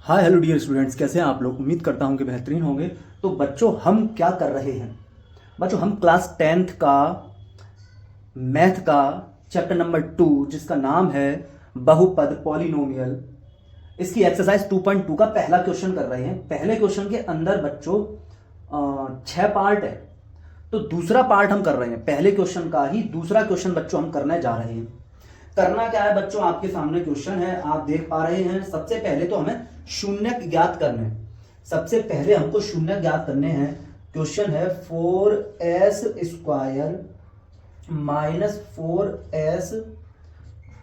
Hi hello dear students, कैसे हैं आप लोग। उम्मीद करता हूं कि बेहतरीन होंगे। तो बच्चों हम क्या कर रहे हैं। बच्चों हम क्लास 10th का मैथ का चैप्टर नंबर 2 जिसका नाम है बहुपद पॉलिनोमियल, इसकी एक्सरसाइज 2.2 का पहला क्वेश्चन कर रहे हैं। पहले क्वेश्चन के अंदर बच्चों 6 पार्ट है, तो दूसरा पार्ट हम कर रहे हैं। पहले क्वेश्चन का ही दूसरा क्वेश्चन बच्चों हम करने जा रहे हैं। करना क्या है बच्चों, आपके सामने क्वेश्चन है, आप देख पा रहे हैं। सबसे पहले तो हमें शून्य ज्ञात करने हैं। सबसे पहले हमको शून्य ज्ञात करने हैं। क्वेश्चन है 4s² माइनस 4s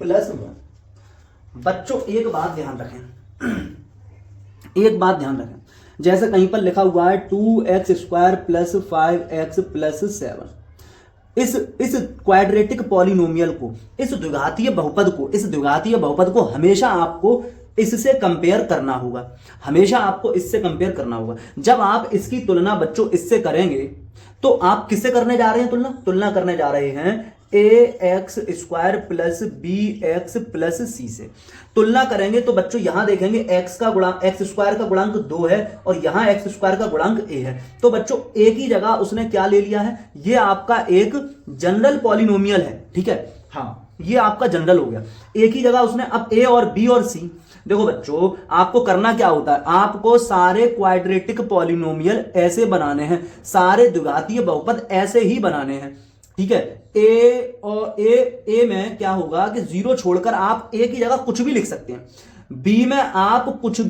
प्लस 1। बच्चों एक बात ध्यान रखें, एक बात ध्यान रखें, जैसे कहीं पर लिखा हुआ है 2x² प्लस 5x प्लस 7। इस क्वाड्रेटिक पॉलिनोमियल को, इस द्विघातीय बहुपद को हमेशा आपको इससे कंपेयर करना होगा। हमेशा आपको इससे कंपेयर करना होगा। जब आप इसकी तुलना बच्चों इससे करेंगे तो आप किससे करने जा रहे हैं तुलना करने जा रहे हैं ax² plus bx plus c से तुलना करेंगे। तो बच्चों यहां देखेंगे x² का गुणांक 2 है और यहां x² का गुणांक a है। तो बच्चों एक ही जगह उसने क्या ले लिया है, ये आपका एक जनरल पॉलिनोमियल है। ठीक है, हाँ ये आपका जनरल हो गया। एक ही जगह उसने अब a और b और c। देखो बच्चों आपको करना क्या होता है, आपको सारे क्वाड्रेटिक पॉलिनोमियल ऐसे बनाने हैं, सारे द्विघातीय बहुपद ऐसे ही बनाने हैं। ठीक है, ए और ए में क्या होगा कि 0 छोड़कर आप ए की जगह कुछ भी लिख सकते हैं। बी में आप कुछ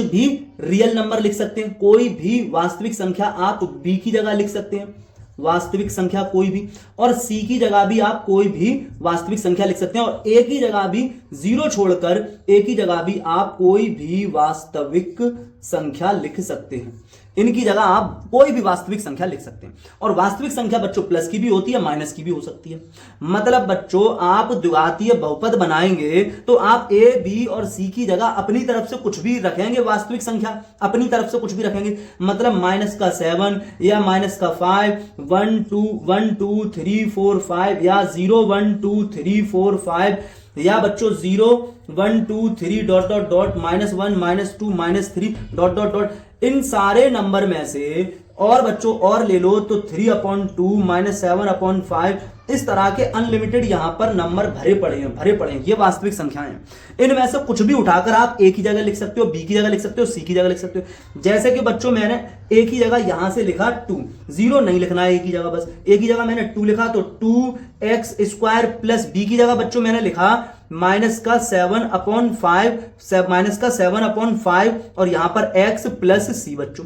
भी रियल नंबर लिख सकते हैं, कोई भी वास्तविक संख्या आप बी की जगह लिख सकते हैं, वास्तविक संख्या कोई भी। और सी की जगह भी आप कोई भी वास्तविक संख्या लिख सकते हैं। और ए की जगह भी 0 छोड़कर ए की जगह भी आप कोई भी वास्तविक संख्या लिख सकते हैं। इनकी जगह आप कोई भी वास्तविक संख्या लिख सकते हैं। और वास्तविक संख्या बच्चों प्लस की भी होती है, माइनस की भी हो सकती है। मतलब बच्चों आप द्विघातीय बहुपद बनाएंगे तो आप ए बी और सी की जगह अपनी तरफ से कुछ भी रखेंगे, वास्तविक संख्या अपनी तरफ से कुछ भी रखेंगे। मतलब -7 या -5, 1 2 3 4 5 या 0 1 2 3 4 5 या बच्चों 0 1 2 3 dot dot dot -1 -2 -3 dot dot dot. इन सारे नंबर में से और बच्चों और ले लो तो 3/2 -7/5, इस तरह के अनलिमिटेड यहां पर नंबर भरे पड़े हैं। ये वास्तविक संख्याएं हैं। इनमें से कुछ भी उठाकर आप ए की जगह लिख सकते हो, बी की जगह लिख सकते हो, सी की जगह लिख सकते हो। जैसे कि बच्चों मैंने ए की जगह यहां से लिखा 2, 0 नहीं लिखना है ए की जगह, बस ए की जगह मैंने 2 लिखा। तो 2x² प्लस बी की जगह बच्चों मैंने लिखा -7/5 और यहां पर x प्लस सी बच्चों।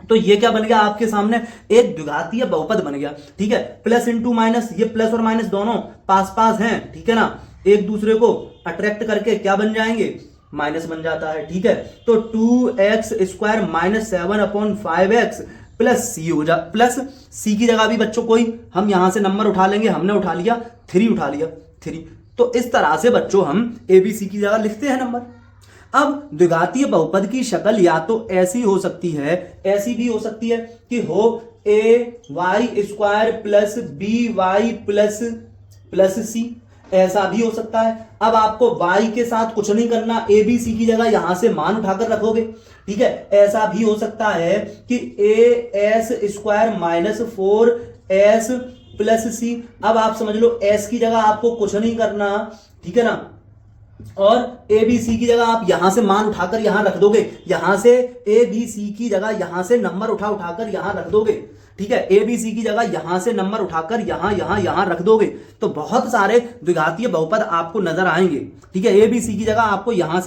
तो ये क्या बन गया आपके सामने, एक द्विघातीय बहुपद बन गया। ठीक है, प्लस इंटू माइनस, ये प्लस और माइनस दोनों पास पास हैं। ठीक है ना, एक दूसरे को अट्रैक्ट करके क्या बन जाएंगे, माइनस बन जाता है। ठीक है, तो 2x² माइनस 7/5x प्लस सी हो जा, प्लस सी की जगह भी बच्चों कोई हम यहां से नंबर उठा लेंगे। हमने उठा लिया 3, उठा लिया 3। तो इस तरह से बच्चों हम ए बी सी की जगह लिखते हैं नंबर। अब द्विघातीय बहुपद की शक्ल या तो ऐसी हो सकती है, ऐसी भी हो सकती है कि हो ay² प्लस by प्लस सी, ऐसा भी हो सकता है। अब आपको y के साथ कुछ नहीं करना, ए बी सी की जगह यहां से मान उठाकर रखोगे। ठीक है, ऐसा भी हो सकता है कि as² माइनस 4s प्लस सी। अब आप समझ लो s की जगह आपको कुछ नहीं करना, ठीक है ना, और ए बी सी की जगह आप यहां से मान उठाकर यहां रख दोगे। यहां से ए बी सी की जगह यहां से नंबर उठाकर यहां रख दोगे। ठीक है, ए बी सी की जगह यहां से नंबर उठाकर यहां रख दोगे तो बहुत सारे द्विघातीय बहुपद आपको नजर आएंगे। ठीक है, ए बी सी की जगह आपको यहां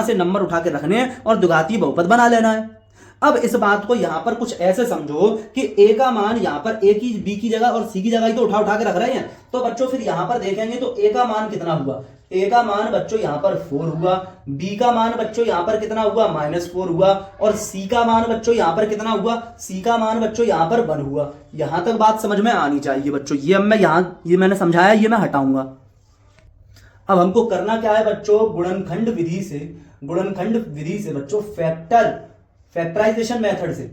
से नंबर उठा के रखने हैं और द्विघातीय बहुपद बना लेना है। अब इस बात को यहां पर कुछ ऐसे समझो कि ए का मान यहां पर ए की बी की जगह और सी की जगह ही तो उठा के रख रहे हैं। तो बच्चों फिर यहां पर देखेंगे तो ए का मान कितना हुआ, ए का मान बच्चों यहां पर 4 हुआ, बी का मान बच्चों यहां पर कितना हुआ -4 हुआ, और सी का मान बच्चों यहां पर कितना हुआ, सी का मान बच्चों यहां पर 1 हुआ। यहां तक बात समझ में आनी चाहिए बच्चों। ये अब मैं ये मैंने समझाया, ये मैं हटाऊंगा। अब हमको करना क्या है बच्चों, गुणनखंड विधि से बच्चों फैक्टराइजेशन मेथड से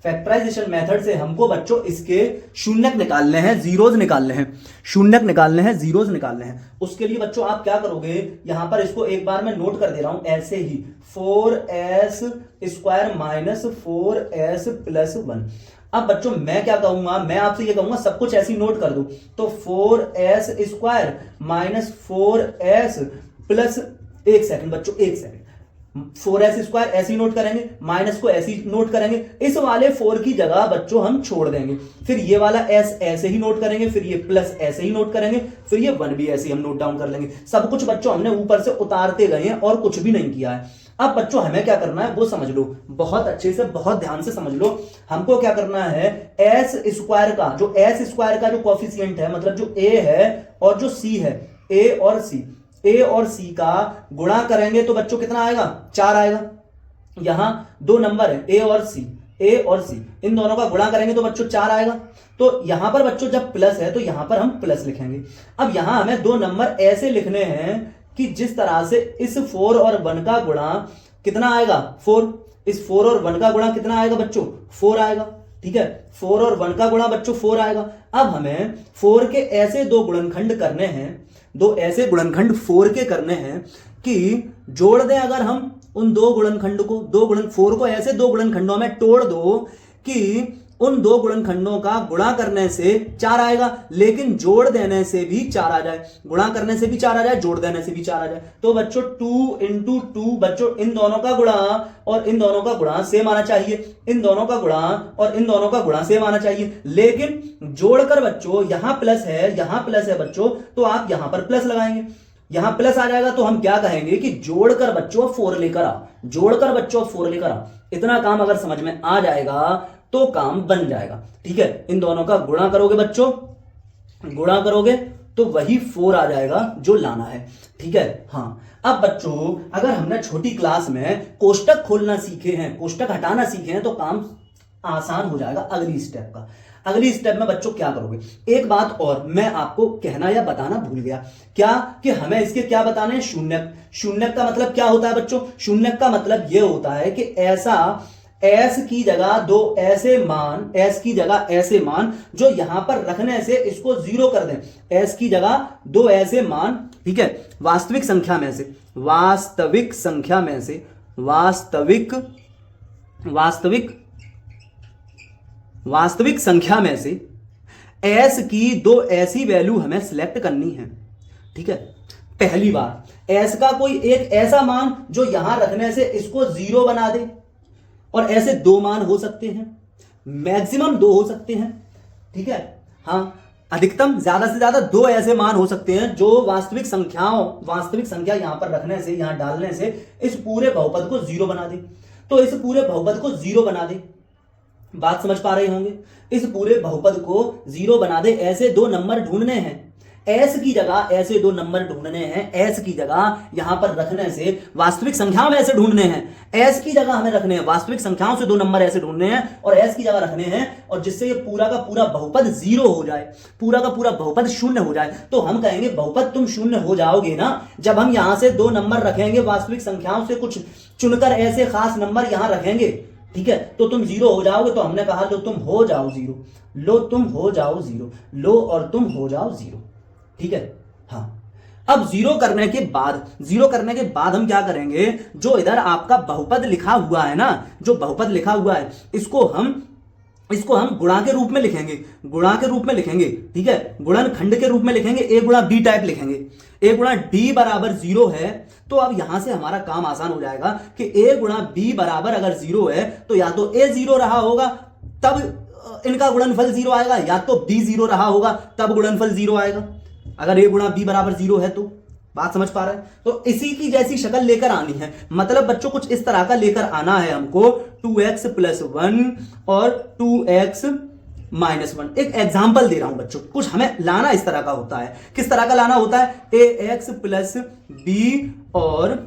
फैक्टराइजेशन मेथड से हमको बच्चों इसके शून्यक निकालने हैं, जीरोज निकालने हैं, शून्यक निकालने हैं, जीरोज निकालने हैं। उसके लिए बच्चों आप क्या करोगे, यहां पर इसको एक बार मैं नोट कर दे रहा हूं ऐसे ही, 4s square minus 4s plus 1। अब बच्चों मैं क्या कहूंगा, मैं आपसे ये कहूंगा सब कुछ ऐसे ही नोट कर दो। तो 4s square minus 4s plus, एक सेकंड बच्चों, एक सेकंड, 4s स्क्वायर ऐसे ही नोट करेंगे, माइनस को ऐसे ही नोट करेंगे, इस वाले 4 की जगह बच्चों हम छोड़ देंगे, फिर ये वाला s ऐसे ही नोट करेंगे, फिर ये प्लस ऐसे ही नोट करेंगे, फिर ये 1 भी ऐसे ही हम नोट डाउन कर लेंगे। सब कुछ बच्चों हमने ऊपर से उतारते गए हैं और कुछ भी नहीं किया है। अब बच्चों हमें क्या करना है वो समझ लो, बहुत अच्छे से, बहुत ध्यान से समझ लो। हमको क्या करना है, s स्क्वायर का जो कोफिशिएंट है, मतलब जो a है और जो c है, a और c का गुणा करेंगे तो बच्चों कितना आएगा, 4 आएगा। यहां दो नंबर है a और c, इन दोनों का गुणा करेंगे तो बच्चों 4 आएगा। तो यहां पर बच्चों जब प्लस है तो यहां पर हम प्लस लिखेंगे। अब यहां हमें दो नंबर ऐसे लिखने हैं कि जिस तरह से इस 4 और 1 का गुणा कितना आएगा, 4, इस 4 और 1 का गुणा कितना आएगा बच्चों, 4 आएगा। ठीक है, 4 और 1 का गुणा बच्चों 4 आएगा। अब हमें 4 के ऐसे दो गुणनखंड करने हैं, दो ऐसे गुणनखंड 4 के करने हैं कि जोड़ दें अगर हम उन दो गुणनखंड को, 4 को ऐसे दो गुणनखंडों में तोड़ दो कि उन दो गुणनखंडों का गुणा करने से 4 आएगा, लेकिन जोड़ देने से भी 4 आ जाए, गुणा करने से भी 4 आ जाए, जोड़ देने से भी 4 आ जाए। तो बच्चों 2 इंटू 2, बच्चों इन दोनों का गुणा और इन दोनों का गुणा सेम आना चाहिए, इन दोनों का गुणा और इन दोनों का गुणा सेम आना चाहिए। लेकिन जोड़कर बच्चों यहां प्लस है बच्चों, तो आप यहां पर प्लस लगाएंगे, यहां प्लस आ जाएगा तो हम क्या कहेंगे कि जोड़कर बच्चों 4 लेकर आ, जोड़कर बच्चों 4 लेकर आ। इतना काम अगर समझ में आ जाएगा तो काम बन जाएगा। ठीक है, इन दोनों का गुणा करोगे बच्चों, गुणा करोगे तो वही 4 आ जाएगा जो लाना है। ठीक है, हाँ। अब बच्चों अगर हमने छोटी क्लास में कोष्टक खोलना सीखे हैं, कोष्टक हटाना सीखे हैं, तो काम आसान हो जाएगा अगली स्टेप का। अगली स्टेप में बच्चों क्या करोगे, एक बात और मैं आपको कहना या बताना भूल गया, क्या कि हमें इसके क्या बताने हैं, शून्यक। शून्यक का मतलब क्या होता है बच्चों, शून्यक का मतलब यह होता है कि ऐसा s की जगह दो ऐसे मान, s की जगह ऐसे मान जो यहां पर रखने से इसको 0 कर दें, s की जगह दो ऐसे मान, ठीक है, वास्तविक संख्या में से, वास्तविक संख्या में से, वास्तविक संख्या में से s की दो ऐसी वैल्यू हमें सिलेक्ट करनी है। ठीक है, पहली बार s का कोई एक ऐसा मान जो यहां रखने से इसको 0 बना दे, और ऐसे दो मान हो सकते हैं, मैक्सिमम 2 हो सकते हैं। ठीक है, हाँ, अधिकतम ज्यादा से ज्यादा 2 ऐसे मान हो सकते हैं जो वास्तविक संख्या यहां पर रखने से, यहां डालने से इस पूरे बहुपद को 0 बना दे। तो इस पूरे बहुपद को 0 बना दे, बात समझ पा रहे होंगे, इस पूरे बहुपद को 0 बना दे। ऐसे दो नंबर ढूंढने हैं, s की जगह ऐसे दो नंबर ढूंढने हैं, s की जगह यहां पर रखने से वास्तविक संख्याओं में ऐसे ढूंढने हैं, s की जगह हमें रखने हैं, वास्तविक संख्याओं से दो नंबर ऐसे ढूंढने हैं और s की जगह रखने हैं, और जिससे ये पूरा का पूरा बहुपद 0 हो जाए, पूरा का पूरा बहुपद 0 हो जाए। तो हम कहेंगे बहुपद तुम 0 हो जाओगे ना जब हम यहां से दो नंबर रखेंगे, वास्तविक संख्याओं से कुछ चुनकर ऐसे खास नंबर यहां रखेंगे। ठीक है, तो तुम 0 हो जाओगे। तो हमने कहा लो तुम हो जाओ 0, लो तुम हो जाओ 0, लो और तुम हो जाओ 0। ठीक है, हाँ। अब 0 करने के बाद हम क्या करेंगे, जो इधर आपका बहुपद लिखा हुआ है ना, जो बहुपद लिखा हुआ है, इसको हम गुणा के रूप में लिखेंगे, ठीक है, गुणनखंड के रूप में लिखेंगे, a गुणा b टाइप लिखेंगे। a गुणा d बराबर 0 है, तो अब यहां से हमारा काम आसान हो जाएगा कि a गुणा b बराबर अगर 0 है तो या तो a 0 रहा होगा तब इनका गुणनफल 0 आएगा, या तो b 0 रहा होगा तब गुणनफल 0 आएगा। अगर a गुणा b बराबर 0 है तो बात समझ पा रहे हैं। तो इसी की जैसी शक्ल लेकर आनी है, मतलब बच्चों कुछ इस तरह का लेकर आना है हमको, 2x + 1 और 2x - 1। एक एग्जाम्पल दे रहा हूं बच्चों, कुछ हमें लाना इस तरह का होता है। किस तरह का लाना होता है, ax + b और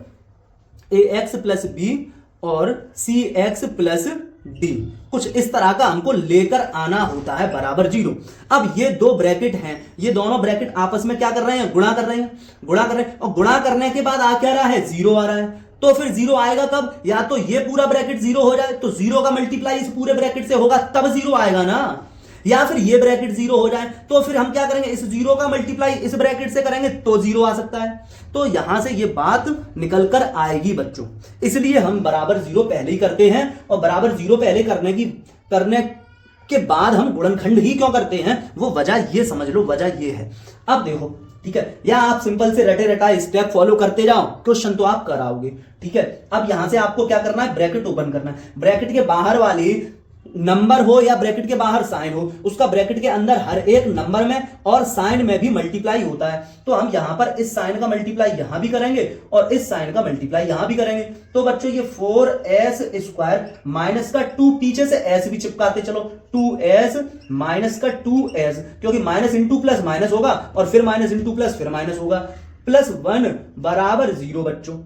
cx + डी, कुछ इस तरह का हमको लेकर आना होता है बराबर 0। अब ये दो ब्रैकेट हैं, ये दोनों ब्रैकेट आपस में क्या कर रहे हैं, गुणा कर रहे हैं, गुणा कर रहे हैं, और गुणा करने के बाद आ क्या रहा है, 0 आ रहा है। तो फिर 0 आएगा कब, या तो ये पूरा ब्रैकेट 0 हो जाए तो 0 का मल्टीप्लाई इस पूरे ब्रैकेट से होगा तब 0 आएगा ना, या फिर ये ब्रैकेट 0 हो जाए तो फिर हम क्या करेंगे, इस 0 का मल्टीप्लाई इस ब्रैकेट से करेंगे तो 0 आ सकता है। तो यहां से ये बात निकल कर आएगी बच्चों, इसलिए हम बराबर 0 पहले ही करते हैं, और बराबर 0 पहले करने के बाद हम गुणनखंड ही क्यों करते हैं, वो वजह ये समझ लो, वजह ये है। अब देखो, ठीक है, या आप सिंपल से रटे रटा स्टेप फॉलो करते जाओ, क्वेश्चन तो आप कराओगे, ठीक है। अब यहां से आपको क्या करना है, ब्रैकेट ओपन करना है, ब्रैकेट के बाहर वाली नंबर हो या ब्रैकेट के बाहर साइन हो, उसका ब्रैकेट के अंदर हर एक नंबर में और साइन में भी मल्टीप्लाई होता है। तो हम यहां पर इस साइन का मल्टीप्लाई यहां भी करेंगे और इस साइन का मल्टीप्लाई यहां भी करेंगे। तो बच्चों ये 4s स्क्वायर माइनस का 2, पीछे से s भी चिपकाते चलो, 2s माइनस का 2s, क्योंकि माइनस इंटू प्लस माइनस होगा और फिर माइनस इंटू प्लस फिर माइनस होगा, प्लस 1 बराबर 0 बच्चों।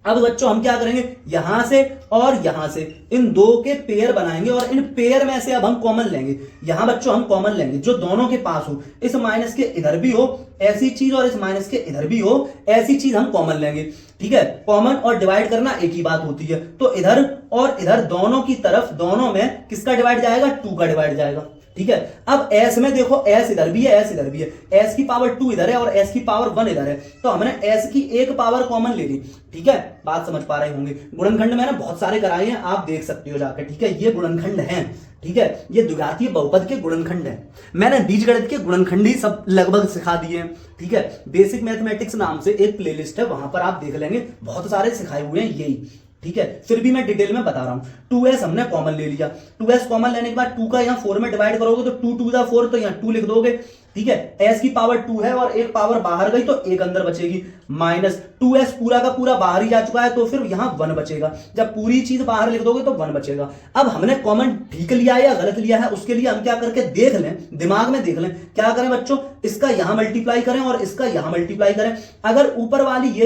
अब बच्चों हम क्या करेंगे, यहां से और यहां से इन दो के पेयर बनाएंगे और इन पेयर में से अब हम कॉमन लेंगे। यहां बच्चों हम कॉमन लेंगे जो दोनों के पास हो, इस माइनस के इधर भी हो ऐसी चीज और इस माइनस के इधर भी हो ऐसी चीज हम कॉमन लेंगे, ठीक है। कॉमन और डिवाइड करना एक ही बात होती है, तो इधर और इधर दोनों की तरफ, दोनों में किसका डिवाइड जाएगा, 2 का डिवाइड जाएगा, ठीक है। अब s में देखो s इधर भी है, s इधर भी है, s की पावर 2 इधर है और s की पावर 1 इधर है, तो हमने s की एक पावर कॉमन ले ली, ठीक है। बात समझ पा रहे होंगे, गुणनखंड में ना बहुत सारे कराए हैं, आप देख सकते हो जाकर, ठीक है। ये गुणनखंड हैं, ठीक है, ये द्विघातीय बहुपद के गुणनखंड हैं। मैंने बीजगणित के गुणनखंड ही सब लगभग सिखा दिए हैं, ठीक है। बेसिक मैथमेटिक्स नाम से एक प्लेलिस्ट है, वहां पर आप देख लेंगे, बहुत सारे सिखाए हुए हैं यही, ठीक है। फिर भी मैं डिटेल में बता रहा हूं। 2s हमने कॉमन ले लिया, 2s कॉमन लेने के बाद 2 का यहां 4 में डिवाइड करोगे तो 2 2 4, तो यहां 2 लिख दोगे, ठीक है। s की पावर 2 है और एक पावर बाहर गई तो एक अंदर बचेगी, माइनस 2s पूरा का पूरा बाहर ही जा चुका है तो फिर यहां 1 बचेगा, जब पूरी चीज बाहर लिख दोगे तो 1 बचेगा। अब हमने कॉमन ठीक लिया है या गलत लिया है, उसके लिए हम क्या करके देख लें, दिमाग में देख लें। क्या करें बच्चों, इसका यहां मल्टीप्लाई करें और इसका यहां मल्टीप्लाई करें। अगर ऊपर वाली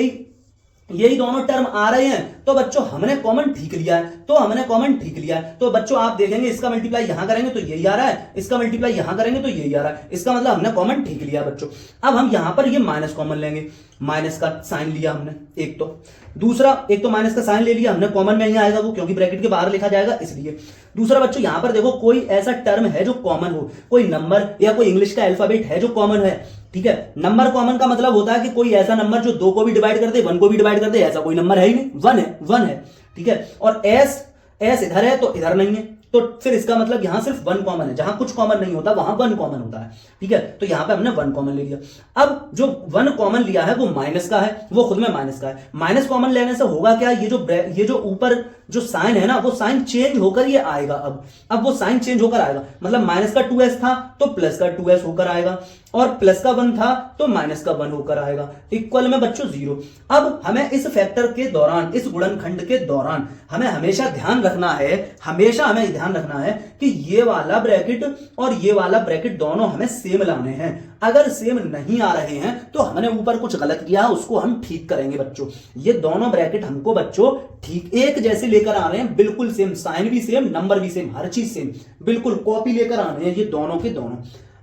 यही दोनों टर्म आ रहे हैं तो बच्चों हमने कॉमन ठीक लिया है, तो हमने कॉमन ठीक लिया है। तो बच्चों आप देखेंगे इसका मल्टीप्लाई यहां करेंगे तो यही आ रहा है, इसका मल्टीप्लाई यहां करेंगे तो यही आ रहा है, इसका मतलब हमने कॉमन ठीक लिया बच्चों। अब हम यहां पर ये माइनस कॉमन लेंगे, माइनस का साइन लिया हमने एक, तो दूसरा एक तो माइनस का साइन ले लिया हमने, कॉमन में ही आएगा वो क्योंकि ब्रैकेट के बाहर लिखा जाएगा इसलिए। दूसरा बच्चों यहां पर देखो कोई ऐसा टर्म है जो कॉमन हो, कोई नंबर या कोई इंग्लिश का अल्फाबेट है जो कॉमन है, ठीक है। नंबर कॉमन का मतलब होता है कि कोई ऐसा नंबर जो 2 को भी डिवाइड कर दे 1 को भी डिवाइड कर दे, ऐसा कोई नंबर है ही नहीं, 1 है, ठीक है। और s इधर है तो इधर नहीं है, तो फिर इसका मतलब यहां सिर्फ 1 कॉमन है, जहां कुछ कॉमन नहीं होता वहां 1 कॉमन होता है, ठीक है। तो यहां पे हमने 1 कॉमन ले लिया। अब जो 1 कॉमन लिया है वो माइनस का है, वो खुद में माइनस का है। माइनस कॉमन लेने से होगा क्या, ये जो ऊपर जो साइन है ना वो साइन चेंज होकर ये आएगा। अब वो साइन चेंज होकर आएगा, मतलब माइनस का 2s था तो प्लस का 2s होकर आएगा, और प्लस का 1 था तो माइनस का 1 होकर आएगा, इक्वल में बच्चों 0। अब हमें इस फैक्टर के दौरान, इस गुणनखंड के दौरान हमें हमेशा ध्यान रखना है, हमेशा हमें ध्यान रखना है कि ये वाला ब्रैकेट और ये वाला ब्रैकेट दोनों हमें सेम लाने हैं। अगर सेम नहीं आ रहे हैं तो हमने ऊपर कुछ गलत किया, उसको हम ठीक करेंगे बच्चों। ये दोनों ब्रैकेट हमको बच्चों ठीक एक जैसे लेकर आ रहे हैं, बिल्कुल सेम, साइन भी सेम, नंबर भी सेम, हर चीज सेम, बिल्कुल कॉपी लेकर आ रहे हैं ये दोनों के दोनों।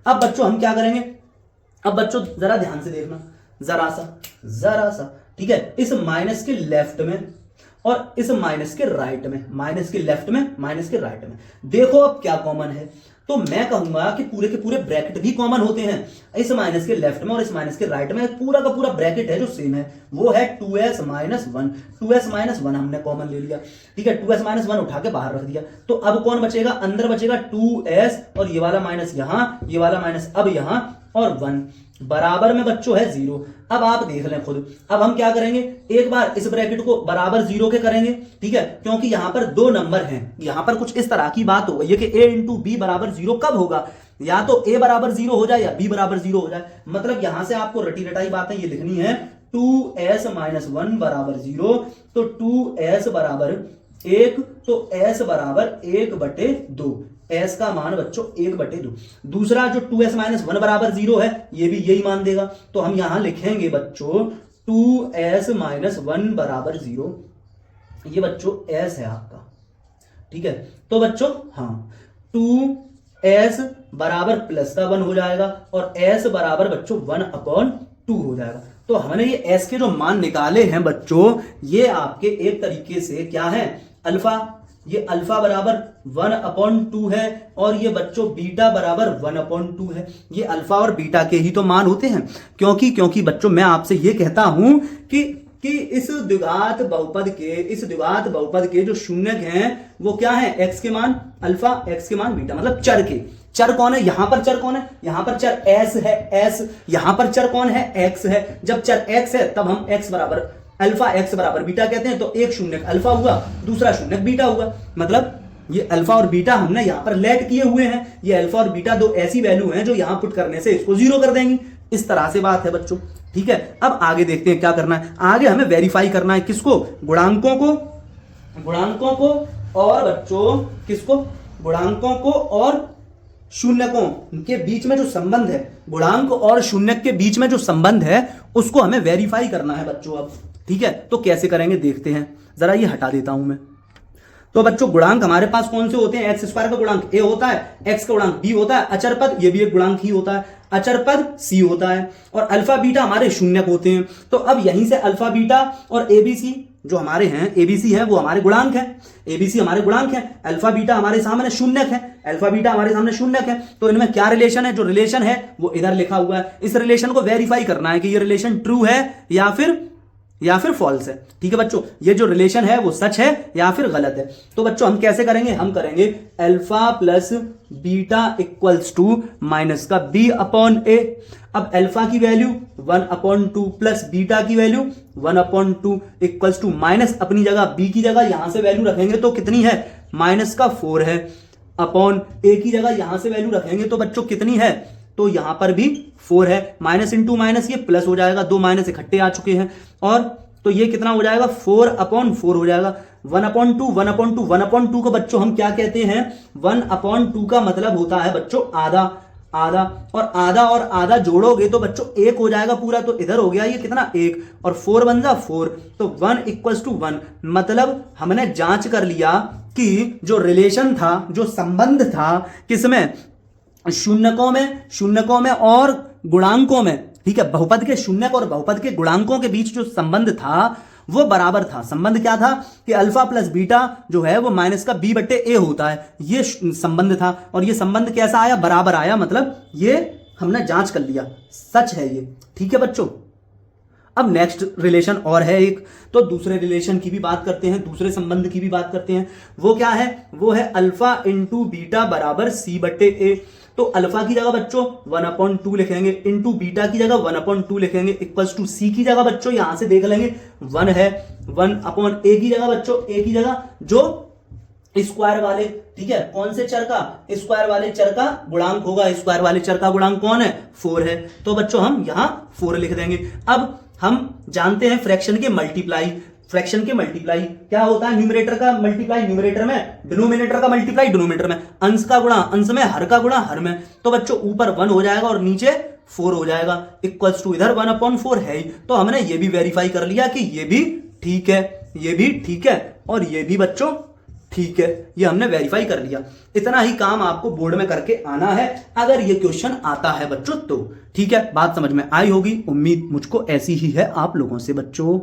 अब बच्चों हम क्या करेंगे, अब बच्चों जरा ध्यान से देखना, जरा सा, ठीक है। इस माइनस के लेफ्ट में और इस माइनस के राइट में, माइनस के लेफ्ट में, माइनस के राइट में, देखो अब क्या कॉमन है। तो मैं कहूंगा कि पूरे के पूरे ब्रैकेट भी कॉमन होते हैं। इस माइनस के लेफ्ट में और इस माइनस के राइट में पूरा का पूरा ब्रैकेट है जो सेम है, वो है 2s माइनस 1। 2s माइनस 1 हमने कॉमन ले लिया, ठीक है। 2s माइनस 1 उठा के बाहर रख दिया, तो अब कौन बचेगा, अंदर बचेगा 2s और ये वाला माइनस यहां, ये वाला माइनस अब यहां, और 1 बराबर में बच्चों है 0। अब आप देख लें खुद। अब हम क्या करेंगे, एक बार इस ब्रैकेट को बराबर 0 के करेंगे, ठीक है, क्योंकि यहां पर 2 नंबर हैं। यहां पर कुछ इस तरह की बात हो गई है कि a इंटू बी बराबर 0 कब होगा, या तो a बराबर 0 हो जाए या b बराबर 0 हो जाए। मतलब यहां से आपको रटी रटाई बातें ये लिखनी है, 2s माइनस 1 बराबर 0, तो 2s बराबर 1, तो s बराबर 1/2, s का मान बच्चों 1/2। दूसरा जो 2s माइनस 1 बराबर 0 है, ये भी यही मान देगा, तो हम यहां लिखेंगे बच्चों 2s माइनस 1 बराबर 0। ये बच्चों s है आपका, ठीक है। तो बच्चों हाँ 2s बराबर प्लस का 1 हो जाएगा और s बराबर बच्चों 1/2 हो जाएगा। तो हमने ये s के जो मान निकाले हैं बच्चों, ये आपके एक तरीके से क्या है, अल्फा, ये अल्फा बराबर 1/2 है और ये बच्चों बीटा बराबर 1/2 है। ये अल्फा और बीटा के ही तो मान होते हैं, क्योंकि बच्चों मैं आपसे ये कहता हूं कि इस द्विघात बहुपद के जो शून्यक हैं वो क्या है, x के मान अल्फा, x के मान बीटा, मतलब चर के। चर कौन है, यहां पर चर कौन है, यहां पर चर s है, s, यहां पर चर कौन है, x है। जब चर x है तब हम x बराबर अल्फा, x बराबर बीटा कहते हैं। तो एक शून्यक अल्फा हुआ, दूसरा शून्यक बीटा हुआ, मतलब ये अल्फा और बीटा हमने यहां पर लेट किए हुए हैं। ये अल्फा और बीटा दो ऐसी वैल्यू हैं जो यहां पुट करने से इसको 0 कर देंगी। इस तरह से बात है बच्चों, ठीक है। अब आगे देखते हैं क्या करना है। आगे हमें वेरीफाई करना है किसको, गुणांकों को और बच्चों किसको, गुणांकों को और शून्यकों के बीच में जो संबंध है, गुणांक और शून्यक के बीच में जो संबंध है उसको हमें वेरीफाई करना है बच्चों अब, ठीक है। तो कैसे करेंगे देखते हैं, जरा ये हटा देता हूं मैं। तो बच्चों गुणांक हमारे पास कौन से होते हैं, x² का गुणांक a होता है, x का गुणांक b होता है, अचर पद ये भी एक गुणांक ही होता है, अचर पद c होता है, और अल्फा बीटा हमारे शून्यक होते हैं। तो अब यहीं से अल्फा बीटा और abc जो हमारे हैं, abc है वो हमारे गुणांक है, abc हमारे गुणांक है, अल्फा बीटा हमारे सामने शून्यक है, अल्फा बीटा हमारे सामने शून्यक है। तो इनमें क्या रिलेशन है, जो रिलेशन है वो इधर लिखा हुआ है। इस रिलेशन को वेरीफाई करना है कि ये रिलेशन ट्रू है या फिर फॉल्स है, ठीक है बच्चों। ये जो रिलेशन है वो सच है या फिर गलत है। तो बच्चों हम कैसे करेंगे, हम करेंगे alpha plus beta equals to minus का b/a। अब अल्फा की वैल्यू 1/2 प्लस बीटा की वैल्यू 1/2 इक्वल्स टू माइनस, अपनी जगह b की जगह यहां से वैल्यू रखेंगे तो कितनी है, माइनस का 4 है, अपॉन a की जगह यहां से वैल्यू रखेंगे तो बच्चों कितनी है, तो यहां पर भी 4 है, माइनस इंटू माइनस ये प्लस हो जाएगा, दो माइनस इकट्ठे आ चुके हैं, और तो ये कितना हो जाएगा 4/4 हो जाएगा। 1/2 को बच्चों हम क्या कहते हैं, 1/2 का मतलब होता है बच्चों आधा, और आधा जोड़ोगे तो बच्चों 1 हो जाएगा पूरा। तो इधर हो गया ये कितना 1 और 4 बन जा 4, तो 1 = 1। मतलब हमने जांच कर लिया कि जो रिलेशन था, जो संबंध था किसमें, शून्यकों में और गुणांकों में, ठीक है। बहुपद के शून्यक और बहुपद के गुणांकों के बीच जो संबंध था वो बराबर था। संबंध क्या था कि अल्फा प्लस बीटा जो है वो माइनस का b/a होता है, ये संबंध था। और ये संबंध कैसा आया, बराबर आया, मतलब ये हमने जांच कर लिया, सच है ये, ठीक है बच्चों। अब नेक्स्ट रिलेशन और है एक, तो दूसरे रिलेशन की भी बात करते हैं, दूसरे संबंध की भी बात करते हैं। वो क्या है, वो है अल्फा इंटू बीटा बराबर c/a। तो अल्फा की जगह बच्चों 1/2 लिखेंगे, इंटू बीटा की जगह 1/2 लिखेंगे, इक्वल्स टू सी की जगह बच्चों यहां से देख लेंगे 1 है, 1/a की जगह बच्चों, a की जगह जो स्क्वायर वाले, ठीक है, कौन से चर का, स्क्वायर वाले चर का गुणांक होगा। स्क्वायर वाले चर का गुणांक कौन है, 4 है। तो बच्चों हम यहां 4 लिख देंगे। अब हम जानते हैं फ्रैक्शन के मल्टीप्लाई क्या होता है, न्यूमरेटर का मल्टीप्लाई न्यूमरेटर में, डिनोमिनेटर का मल्टीप्लाई डिनोमिनेटर में, अंश का गुणा अंश में, हर का गुणा हर में। तो बच्चों ऊपर 1 हो जाएगा और नीचे 4 हो जाएगा, इक्वल्स टू इधर 1/4 है ही। तो हमने ये भी वेरीफाई कर लिया कि ये भी ठीक है, ये भी ठीक है, और ये भी बच्चों ठीक है, ये हमने वेरीफाई कर लिया। इतना ही काम आपको बोर्ड में करके आना है अगर ये क्वेश्चन आता है बच्चों तो, ठीक है। बात समझ में आई होगी, उम्मीद मुझको ऐसी ही है आप लोगों से बच्चों।